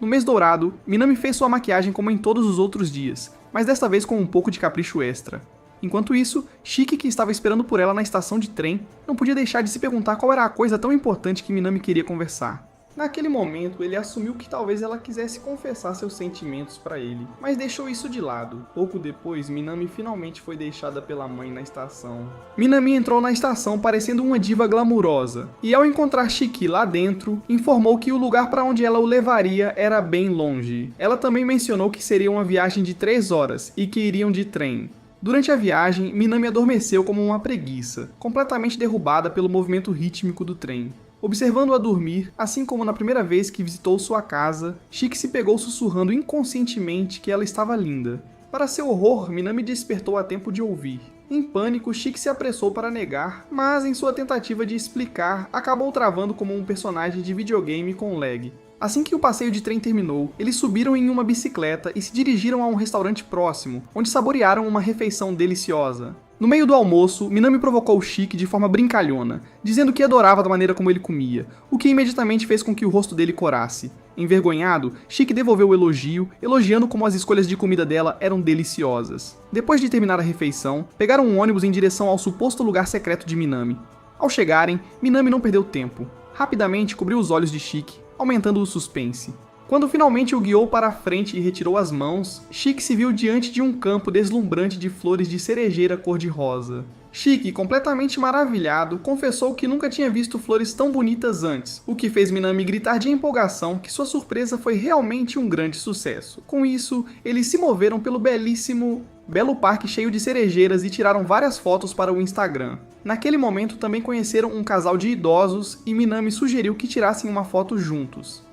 No mês dourado, Minami fez sua maquiagem como em todos os outros dias, mas desta vez com um pouco de capricho extra. Enquanto isso, Shiki, que estava esperando por ela na estação de trem, não podia deixar de se perguntar qual era a coisa tão importante que Minami queria conversar. Naquele momento, ele assumiu que talvez ela quisesse confessar seus sentimentos para ele, mas deixou isso de lado. Pouco depois, Minami finalmente foi deixada pela mãe na estação. Minami entrou na estação parecendo uma diva glamurosa, e ao encontrar Shiki lá dentro, informou que o lugar para onde ela o levaria era bem longe. Ela também mencionou que seria uma viagem de 3 horas e que iriam de trem. Durante a viagem, Minami adormeceu como uma preguiça, completamente derrubada pelo movimento rítmico do trem. Observando-a dormir, assim como na primeira vez que visitou sua casa, Shiki se pegou sussurrando inconscientemente que ela estava linda. Para seu horror, Minami despertou a tempo de ouvir. Em pânico, Shiki se apressou para negar, mas em sua tentativa de explicar, acabou travando como um personagem de videogame com lag. Assim que o passeio de trem terminou, eles subiram em uma bicicleta e se dirigiram a um restaurante próximo, onde saborearam uma refeição deliciosa. No meio do almoço, Minami provocou Shiki de forma brincalhona, dizendo que adorava da maneira como ele comia, o que imediatamente fez com que o rosto dele corasse. Envergonhado, Shiki devolveu o elogio, elogiando como as escolhas de comida dela eram deliciosas. Depois de terminar a refeição, pegaram um ônibus em direção ao suposto lugar secreto de Minami. Ao chegarem, Minami não perdeu tempo. Rapidamente cobriu os olhos de Shiki, aumentando o suspense. Quando finalmente o guiou para a frente e retirou as mãos, Shiki se viu diante de um campo deslumbrante de flores de cerejeira cor-de-rosa. Shiki, completamente maravilhado, confessou que nunca tinha visto flores tão bonitas antes, o que fez Minami gritar de empolgação que sua surpresa foi realmente um grande sucesso. Com isso, eles se moveram pelo belo parque cheio de cerejeiras e tiraram várias fotos para o Instagram. Naquele momento também conheceram um casal de idosos e Minami sugeriu que tirassem uma foto juntos.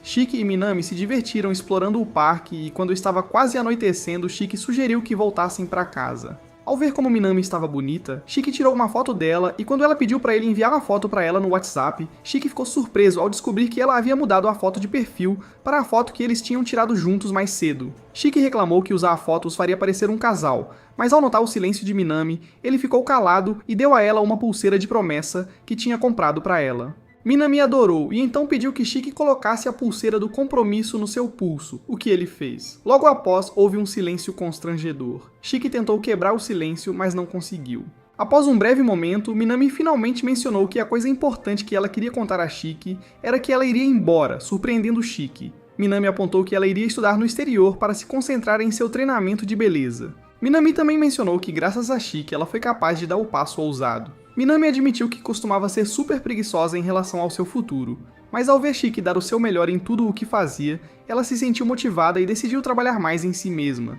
Shiki e Minami se divertiram explorando o parque e quando estava quase anoitecendo, Shiki sugeriu que voltassem para casa. Ao ver como Minami estava bonita, Shiki tirou uma foto dela e quando ela pediu para ele enviar a foto para ela no WhatsApp, Shiki ficou surpreso ao descobrir que ela havia mudado a foto de perfil para a foto que eles tinham tirado juntos mais cedo. Shiki reclamou que usar a foto os faria parecer um casal, mas ao notar o silêncio de Minami, ele ficou calado e deu a ela uma pulseira de promessa que tinha comprado para ela. Minami adorou e então pediu que Shiki colocasse a pulseira do compromisso no seu pulso, o que ele fez. Logo após, houve um silêncio constrangedor. Shiki tentou quebrar o silêncio, mas não conseguiu. Após um breve momento, Minami finalmente mencionou que a coisa importante que ela queria contar a Shiki era que ela iria embora, surpreendendo Shiki. Minami apontou que ela iria estudar no exterior para se concentrar em seu treinamento de beleza. Minami também mencionou que graças a Shiki ela foi capaz de dar o passo ousado. Minami admitiu que costumava ser super preguiçosa em relação ao seu futuro, mas ao ver Shiki dar o seu melhor em tudo o que fazia, ela se sentiu motivada e decidiu trabalhar mais em si mesma.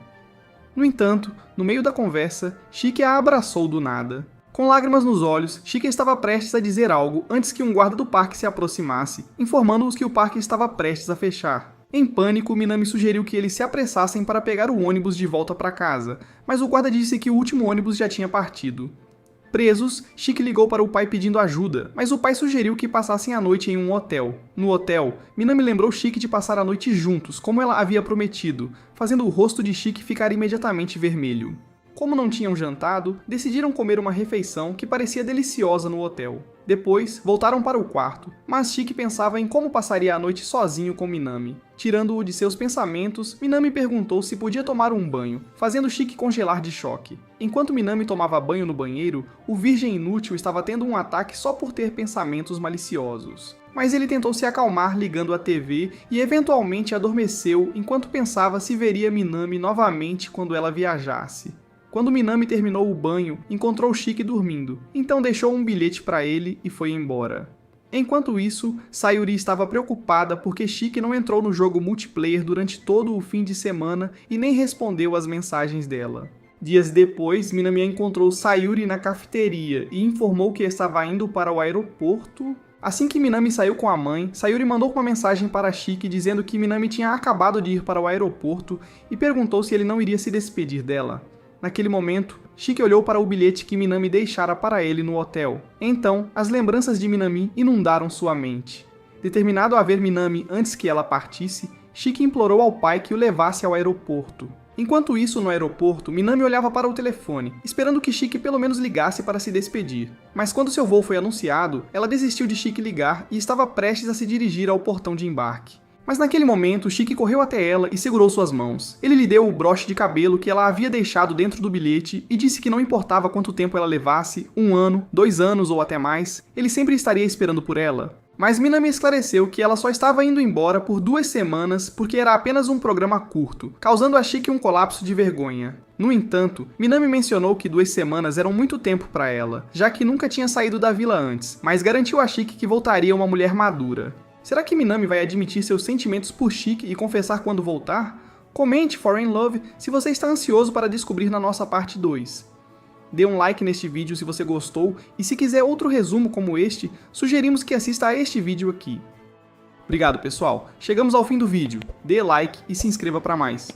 No entanto, no meio da conversa, Shiki a abraçou do nada. Com lágrimas nos olhos, Shiki estava prestes a dizer algo antes que um guarda do parque se aproximasse, informando-os que o parque estava prestes a fechar. Em pânico, Minami sugeriu que eles se apressassem para pegar o ônibus de volta para casa, mas o guarda disse que o último ônibus já tinha partido. Presos, Shiki ligou para o pai pedindo ajuda, mas o pai sugeriu que passassem a noite em um hotel. No hotel, Minami lembrou Shiki de passar a noite juntos, como ela havia prometido, fazendo o rosto de Shiki ficar imediatamente vermelho. Como não tinham jantado, decidiram comer uma refeição que parecia deliciosa no hotel. Depois, voltaram para o quarto, mas Shiki pensava em como passaria a noite sozinho com Minami. Tirando-o de seus pensamentos, Minami perguntou se podia tomar um banho, fazendo Shiki congelar de choque. Enquanto Minami tomava banho no banheiro, o virgem inútil estava tendo um ataque só por ter pensamentos maliciosos. Mas ele tentou se acalmar ligando a TV e eventualmente adormeceu enquanto pensava se veria Minami novamente quando ela viajasse. Quando Minami terminou o banho, encontrou Shiki dormindo, então deixou um bilhete para ele e foi embora. Enquanto isso, Sayuri estava preocupada porque Shiki não entrou no jogo multiplayer durante todo o fim de semana e nem respondeu às mensagens dela. Dias depois, Minami encontrou Sayuri na cafeteria e informou que estava indo para o aeroporto. Assim que Minami saiu com a mãe, Sayuri mandou uma mensagem para Shiki dizendo que Minami tinha acabado de ir para o aeroporto e perguntou se ele não iria se despedir dela. Naquele momento, Shiki olhou para o bilhete que Minami deixara para ele no hotel. Então, as lembranças de Minami inundaram sua mente. Determinado a ver Minami antes que ela partisse, Shiki implorou ao pai que o levasse ao aeroporto. Enquanto isso, no aeroporto, Minami olhava para o telefone, esperando que Shiki pelo menos ligasse para se despedir. Mas quando seu voo foi anunciado, ela desistiu de Shiki ligar e estava prestes a se dirigir ao portão de embarque. Mas naquele momento, Shiki correu até ela e segurou suas mãos. Ele lhe deu o broche de cabelo que ela havia deixado dentro do bilhete e disse que não importava quanto tempo ela levasse, 1 ano, 2 anos ou até mais, ele sempre estaria esperando por ela. Mas Minami esclareceu que ela só estava indo embora por 2 semanas porque era apenas um programa curto, causando a Shiki um colapso de vergonha. No entanto, Minami mencionou que 2 semanas eram muito tempo para ela, já que nunca tinha saído da vila antes, mas garantiu a Shiki que voltaria uma mulher madura. Será que Minami vai admitir seus sentimentos por Shiki e confessar quando voltar? Comente Foreign Love se você está ansioso para descobrir na nossa parte 2. Dê um like neste vídeo se você gostou e se quiser outro resumo como este, sugerimos que assista a este vídeo aqui. Obrigado pessoal, chegamos ao fim do vídeo, dê like e se inscreva para mais.